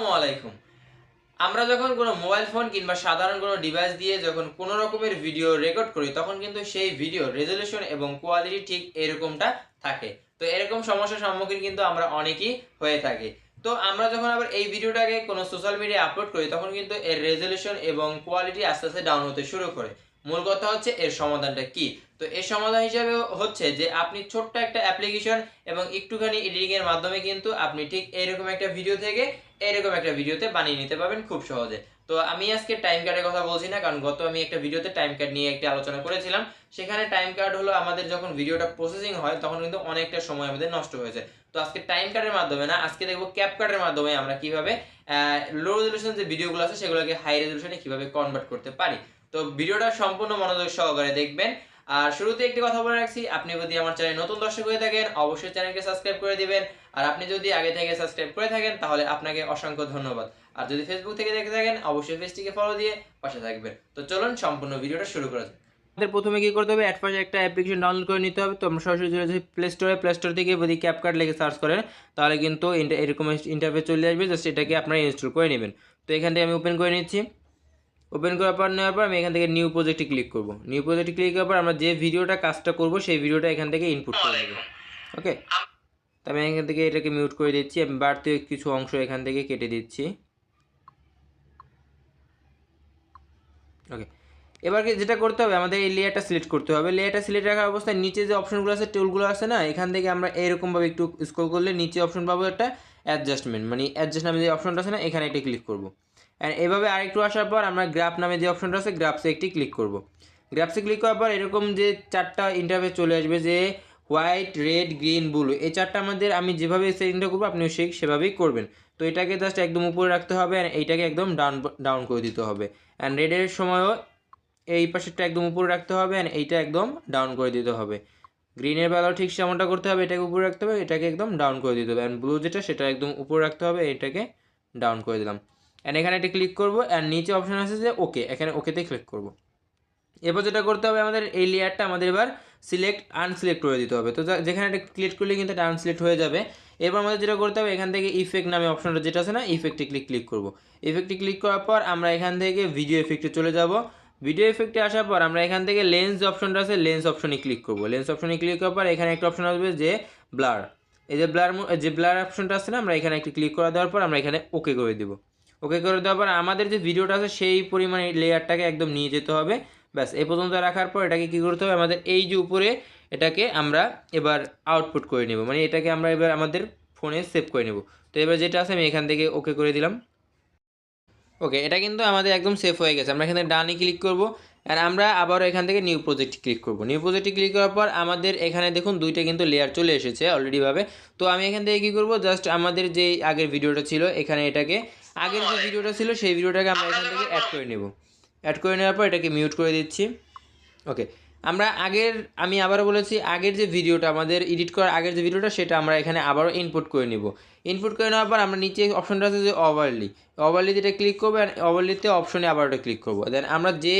আসসালামু আলাইকুম। আমরা যখন কোনো মোবাইল ফোন কিংবা সাধারণ কোনো ডিভাইস দিয়ে যখন কোনো রকমের ভিডিও রেকর্ড করি তখন কিন্তু সেই ভিডিও রেজলিউশন এবং কোয়ালিটি ঠিক এরকমটা থাকে। তো এরকম সমস্যার সম্মুখীন কিন্তু আমরা অনেকেই হয়ে থাকি। তো আমরা যখন আবার এই ভিডিওটাকে কোনো সোশ্যাল মিডিয়ায় আপলোড করি তখন কিন্তু এর রেজলিউশন এবং কোয়ালিটি আস্তে আস্তে ডাউন হতে শুরু করে। মূল কথা হচ্ছে এর সমাধানটা কি? তো এর সমাধান হিসাবে হচ্ছে যে আপনি ছোট্ট একটা অ্যাপ্লিকেশন এবং একটুখানি এডিটিং এর মাধ্যমে কিন্তু আপনি ঠিক এরকম একটা ভিডিও থেকে এরকম একটা ভিডিওতে বানিয়ে নিতে পারবেন খুব সহজে। তো আমি আজকে টাইম কার্ডের কথা বলছি না, কারণ গত আমি একটা ভিডিওতে টাইম কার্ড নিয়ে একটা আলোচনা করেছিলাম। সেখানে টাইম কার্ড হলো আমাদের যখন ভিডিওটা প্রসেসিং হয় তখন কিন্তু অনেকটা সময় আমাদের নষ্ট হয়েছে। তো আজকে টাইম কার্ডের মাধ্যমে না, আজকে দেখবো ক্যাপকাটের মাধ্যমে আমরা কিভাবে লো রেজলিউশন যে ভিডিওগুলো আছে সেগুলোকে হাই রেজলিউশনে কিভাবে কনভার্ট করতে পারি। তো ভিডিওটা সম্পূর্ণ মনোযোগ সহকারে দেখবেন। আর শুরুতে একটি কথা বলে রাখছি, আপনি যদি আমার চ্যানেলে নতুন দর্শক হয়ে থাকেন অবশ্যই চ্যানেলকে সাবস্ক্রাইব করে দিবেন। আর আপনি যদি আগে থেকে সাবস্ক্রাইব করে থাকেন তাহলে আপনাকে অসংখ্য ধন্যবাদ। আর যদি ফেসবুক থেকে দেখে থাকেন অবশ্যই পেজটিকে ফলো দিয়ে পাশে থাকবেন। তো চলুন সম্পূর্ণ ভিডিওটা শুরু করা যাক। আমাদের প্রথমে কি করতে হবে, ফার্স্ট একটা অ্যাপ্লিকেশন ডাউনলোড করে নিতে হবে। তো আমরা সরাসরি চলে যাচ্ছি প্লে স্টোর থেকে যদি ক্যাপকাট লিখে সার্চ করেন তাহলে কিন্তু এরকম ইন্টারফেস চলে আসবে। জাস্ট এটাকে আপনারা ইনস্টল করে নেবেন। তো এখান থেকে আমি ওপেন করে নিচ্ছি। ওপেন করার পর নেওয়ার পর আমি এখান থেকে নিউ প্রজেক্টে ক্লিক করব। নিউ প্রজেক্টে ক্লিক করার পর আমরা যে ভিডিওটা কাজটা করব সেই ভিডিওটা এখান থেকে ইনপুট করে দেব। ওকে, তো আমি এখান থেকে এটাকে মিউট করে দিচ্ছি। আমি বাড়তি কিছু অংশ এখান থেকে কেটে দিচ্ছি। ওকে, এবার যেটা করতে হবে আমাদের এই লেয়ারটা সিলেক্ট করতে হবে। লেয়ারটা সিলেক্ট রাখার অবস্থায় নিচে যে অপশনগুলো আছে, টুলগুলো আছে না, এখান থেকে আমরা এরকমভাবে একটু স্ক্রল করলে নিচে অপশন পাবো একটা অ্যাডজাস্টমেন্ট, মানে অ্যাডজাস্ট নামে যে অপশনটা আছে না, এখানে একটা ক্লিক করব। অ্যান্ড এভাবে আরেকটু আসার পর আমরা গ্রাফ নামে যে অপশনটা আছে গ্রাফসে একটি ক্লিক করব। গ্রাফসে ক্লিক করার পর এরকম যে চারটা ইন্টারফেস চলে আসবে, যে হোয়াইট, রেড, গ্রিন, ব্লু, এই চারটা আমাদের আমি যেভাবে সেটিংটা করবো আপনিও সেভাবেই করবেন। তো এটাকে জাস্ট একদম উপরে রাখতে হবে অ্যান্ড এইটাকে একদম ডাউন করে দিতে হবে। অ্যান্ড রেডের সময়ও এই পাশেরটা একদম উপরে রাখতে হবে অ্যান্ড এইটা একদম ডাউন করে দিতে হবে। গ্রিনের বেলাও ঠিক সেমনটা করতে হবে, এটাকে উপরে রাখতে হবে, এটাকে একদম ডাউন করে দিতে হবে। অ্যান্ড ব্লু যেটা সেটা একদম উপরে রাখতে হবে, এটাকে ডাউন করে দিলাম। অ্যান্ড এখানে একটা ক্লিক করবো অ্যান্ড নিচে অপশন আছে যে ওকে, এখানে ওকেতে ক্লিক করবো। এরপর যেটা করতে হবে আমাদের এই লেয়ারটা আমাদের এবার আনসিলেক্ট করে দিতে হবে। তো যেখানে একটা ক্লিক করলে কিন্তু এটা আনসিলেক্ট হয়ে যাবে। এরপর আমাদের যেটা করতে হবে এখান থেকে ইফেক্ট নামে অপশনটা যেটা আছে না, ইফেক্টে ক্লিক করব। ইফেক্টে ক্লিক করার পর আমরা এখান থেকে ভিডিও এফেক্টে চলে যাব। ভিডিও এফেক্টে আসার পর আমরা এখান থেকে লেন্স অপশনটা আছে, লেন্স অপশনে ক্লিক করব। লেন্স অপশনে ক্লিক করার পর এখানে একটা অপশন আসবে যে ব্লার। এই যে ব্লার অপশনটা আছে না, আমরা এখানে একটু ক্লিক করে দেওয়ার পর আমরা এখানে ওকে করে দেব। ওকে করে দেওয়ার পর আমাদের যে ভিডিওটা আছে সেই পরিমাণে লেয়ারটাকে একদম নিয়ে যেতে হবে। ব্যাস এই পর্যন্ত রাখার পর এটাকে কী করতে হবে, আমাদের এই যে উপরে এটাকে আমরা এবার আউটপুট করে নেব, মানে এটাকে আমরা এবার আমাদের ফোনে সেভ করে নেব। তো এবার যেটা আছে আমি এখান থেকে ওকে করে দিলাম। ওকে, এটা কিন্তু আমাদের একদম সেভ হয়ে গেছে। আমরা এখানে ডানে ক্লিক করব আর আমরা আবারও এখান থেকে নিউ প্রজেক্টে ক্লিক করব। নিউ প্রজেক্টে ক্লিক করার পর আমাদের এখানে দেখুন দুইটা কিন্তু লেয়ার চলে এসেছে অলরেডিভাবে। তো আমি এখান থেকে কী করব, জাস্ট আমাদের যে আগের ভিডিওটা ছিল এখানে এটাকে আগের যে ভিডিওটা ছিল সেই ভিডিওটাকে আমরা এখান থেকে অ্যাড করে নেব। অ্যাড করে নেওয়ার পর এটাকে মিউট করে দিচ্ছি। ওকে, আমি আবারও বলেছি আগের যে ভিডিওটা আমাদের এডিট করার আগের যে ভিডিওটা সেটা আমরা এখানে আবারও ইনপুট করে নিব। ইনপুট করে নেওয়ার পর আমরা নিচে অপশনটা আছে যে ওভারলিতে এটা ক্লিক করবো অ্যান্ড ওভারলিতে অপশনে আবার ওটা ক্লিক করবো। দেন আমরা যে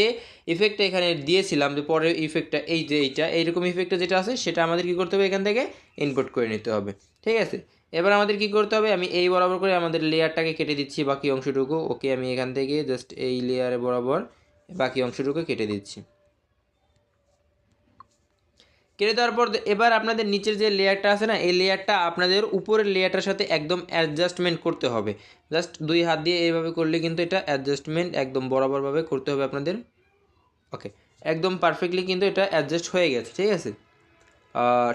ইফেক্টটা এখানে দিয়েছিলাম যে পরের ইফেক্টটা এই যে এইরকম ইফেক্টটা যেটা আছে সেটা আমাদের কী করতে হবে, এখান থেকে ইনপুট করে নিতে হবে। ঠিক আছে, এবার আমাদের কী করতে হবে, আমি এই বরাবর করে আমাদের লেয়ারটাকে কেটে দিচ্ছি বাকি অংশটুকু। ওকে, আমি এখান থেকে জাস্ট এই লেয়ারে বরাবর বাকি অংশটুকু কেটে দিচ্ছি। কেটে দেওয়ার পর এবার আপনাদের নিচের যে লেয়ারটা আছে না, এই লেয়ারটা আপনাদের উপরের লেয়ারটার সাথে একদম অ্যাডজাস্টমেন্ট করতে হবে। জাস্ট দুই হাত দিয়ে এইভাবে করলে কিন্তু এটা অ্যাডজাস্টমেন্ট একদম বরাবরভাবে করতে হবে আপনাদের। ওকে, একদম পারফেক্টলি কিন্তু এটা অ্যাডজাস্ট হয়ে গেছে। ঠিক আছে,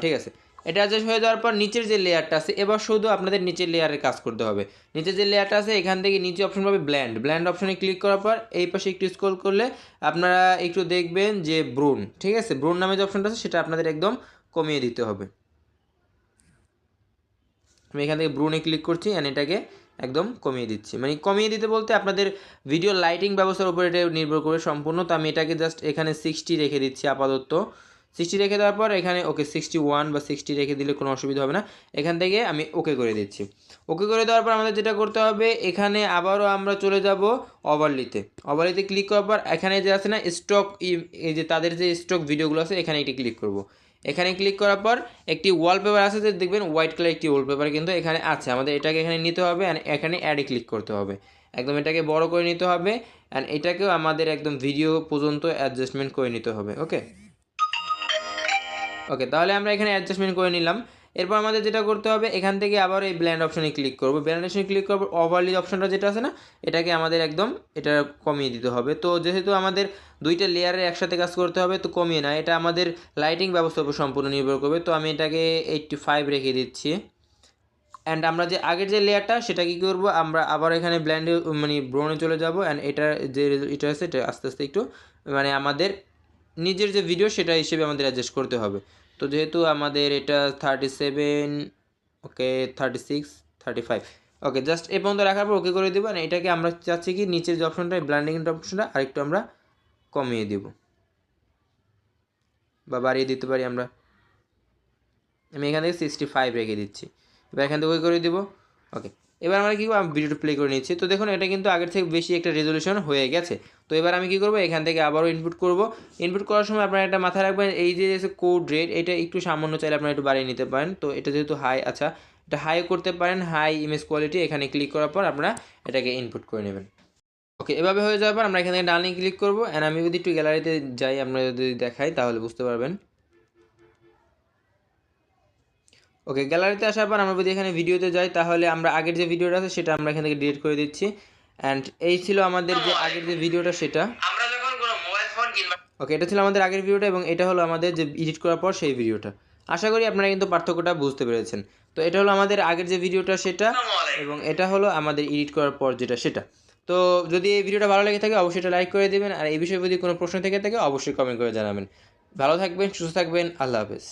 ঠিক আছে, এটা অ্যাডজাস্ট হয়ে যাওয়ার পর নিচের যে লেয়ারটা আছে এবার শুধু আপনাদের নিচের লেয়ারের কাজ করতে হবে। নিচের যে লেয়ারটা আছে এখান থেকে নিচে অপশন পাবে ব্ল্যান্ড অপশনে ক্লিক করার পর এই পাশে একটু স্ক্রল করলে আপনারা একটু দেখবেন যে ব্রুন, ঠিক আছে, ব্রুন নামে যে অপশনটা আছে সেটা আপনাদের একদম কমিয়ে দিতে হবে। আমি এখান থেকে ব্রুনে ক্লিক করছি অ্যান্ড এটাকে একদম কমিয়ে দিচ্ছি, মানে কমিয়ে দিতে বলতে আপনাদের ভিডিও লাইটিং ব্যবস্থার উপর এটা নির্ভর করে সম্পূর্ণ। তো আমি এটাকে জাস্ট এখানে 60 রেখে দিচ্ছি আপাতত। 60 রেখে দেওয়ার পর এখানে ওকে 61 বা 60 রেখে দিলে কোনো অসুবিধা হবে না। এখান থেকে আমি ওকে করে দিচ্ছি। ওকে করে দেওয়ার পর আমাদের যেটা করতে হবে এখানে আবারও আমরা চলে যাব ওভারলিতে ক্লিক করার পর এখানে যে আছে না স্টক, এই যে তাদের যে স্টক ভিডিওগুলো আছে এখানে এটি ক্লিক করব। এখানে ক্লিক করার পর একটি ওয়ালপেপার আছে, যে দেখবেন হোয়াইট কালার একটি ওয়ালপেপার কিন্তু এখানে আছে, আমাদের এটাকে এখানে নিতে হবে অ্যান্ড এখানে অ্যাডে ক্লিক করতে হবে, একদম এটাকে বড় করে নিতে হবে অ্যান্ড এটাকেও আমাদের একদম ভিডিও পর্যন্ত অ্যাডজাস্টমেন্ট করে নিতে হবে। ওকে ওকে, তাহলে আমরা এখানে অ্যাডজাস্টমেন্ট করে নিলাম। এরপর আমাদের যেটা করতে হবে, এখান থেকে আবার এই ব্ল্যান্ড অপশনে ক্লিক করব, ব্ল্যান্ড অপশনে ক্লিক করব, ওভারলি অপশনটা যেটা আছে না, এটাকে আমাদের একদম এটা কমিয়ে দিতে হবে। তো যেহেতু আমাদের দুইটা লেয়ারে একসাথে কাজ করতে হবে, তো কমিয়ে না, এটা আমাদের লাইটিং ব্যবস্থার উপর সম্পূর্ণ নির্ভর করবে। তো আমি এটাকে 85 রেখে দিচ্ছি। অ্যান্ড আমরা যে আগের যে লেয়ারটা সেটা কী করব, আমরা আবার এখানে ব্ল্যান্ডে মানে ব্রাউনে চলে যাব অ্যান্ড এটা যে এটা আছে এটা আস্তে আস্তে একটু মানে আমাদের নিজের যে ভিডিও সেটা হিসেবে আমাদের অ্যাডজাস্ট করতে হবে। তো যেহেতু আমাদের এটা 37, ওকে 36, 35, ওকে জাস্ট এ পর্যন্ত রাখার পর ওকে করে দেবো। আর এটাকে আমরা চাচ্ছি কি নিচের যে অপশনটা ব্ল্যান্ডিং অপশনটা আরেকটু আমরা কমিয়ে দেব বা বাড়িয়ে দিতে পারি আমরা। আমি এখান থেকে 65 রেখে দিচ্ছি, এবার এখান থেকে ওকে করে দেবো। ওকে, এবার আমরা কী করবো, ভিডিওটা প্লে করে নিচ্ছি। তো দেখুন এটা কিন্তু আগের থেকে বেশি একটা রেজলিউশন হয়ে গেছে। তো এবার আমি কী করবো, এখান থেকে আবারও ইনপুট করব। ইনপুট করার সময় আপনারা একটা মাথায় রাখবেন, এই যে কোড রেট এটা একটু সামান্য চাইলে আপনারা একটু বাড়িয়ে নিতে পারেন। তো এটা যেহেতু হাই, আচ্ছা এটা হাই করতে পারেন, হাই ইমেজ কোয়ালিটি, এখানে ক্লিক করার পর আপনারা এটাকে ইনপুট করে নেবেন। ওকে, এভাবে হয়ে যাওয়ার পর আমরা এখান থেকে ডানে ক্লিক করবো অ্যান্ড আমি যদি একটু গ্যালারিতে যাই, আমরা যদি দেখাই তাহলে বুঝতে পারবেন। ওকে, গ্যালারিতে আসার পর আমরা যদি এখানে ভিডিওতে যাই, তাহলে আমরা আগের যে ভিডিওটা আছে সেটা আমরা এখান থেকে ডিলিট করে দিচ্ছি। অ্যান্ড এই ছিল আমাদের যে আগের যে ভিডিওটা সেটা, আমরা যখন কোনো মোবাইল ফোন কিনব। ওকে, এটা ছিল আমাদের আগের ভিডিওটা এবং এটা হলো আমাদের যে এডিট করার পর সেই ভিডিওটা। আশা করি আপনারা কিন্তু পার্থক্যটা বুঝতে পেরেছেন। তো এটা হলো আমাদের আগের যে ভিডিওটা সেটা এবং এটা হলো আমাদের এডিট করার পর যেটা সেটা। তো যদি এই ভিডিওটা ভালো লেগে থাকে অবশ্যই এটা লাইক করে দেবেন, আর এই বিষয়ে যদি কোনো প্রশ্ন থেকে থাকে অবশ্যই কমেন্ট করে জানাবেন। ভালো থাকবেন, সুস্থ থাকবেন, আল্লাহ হাফেজ।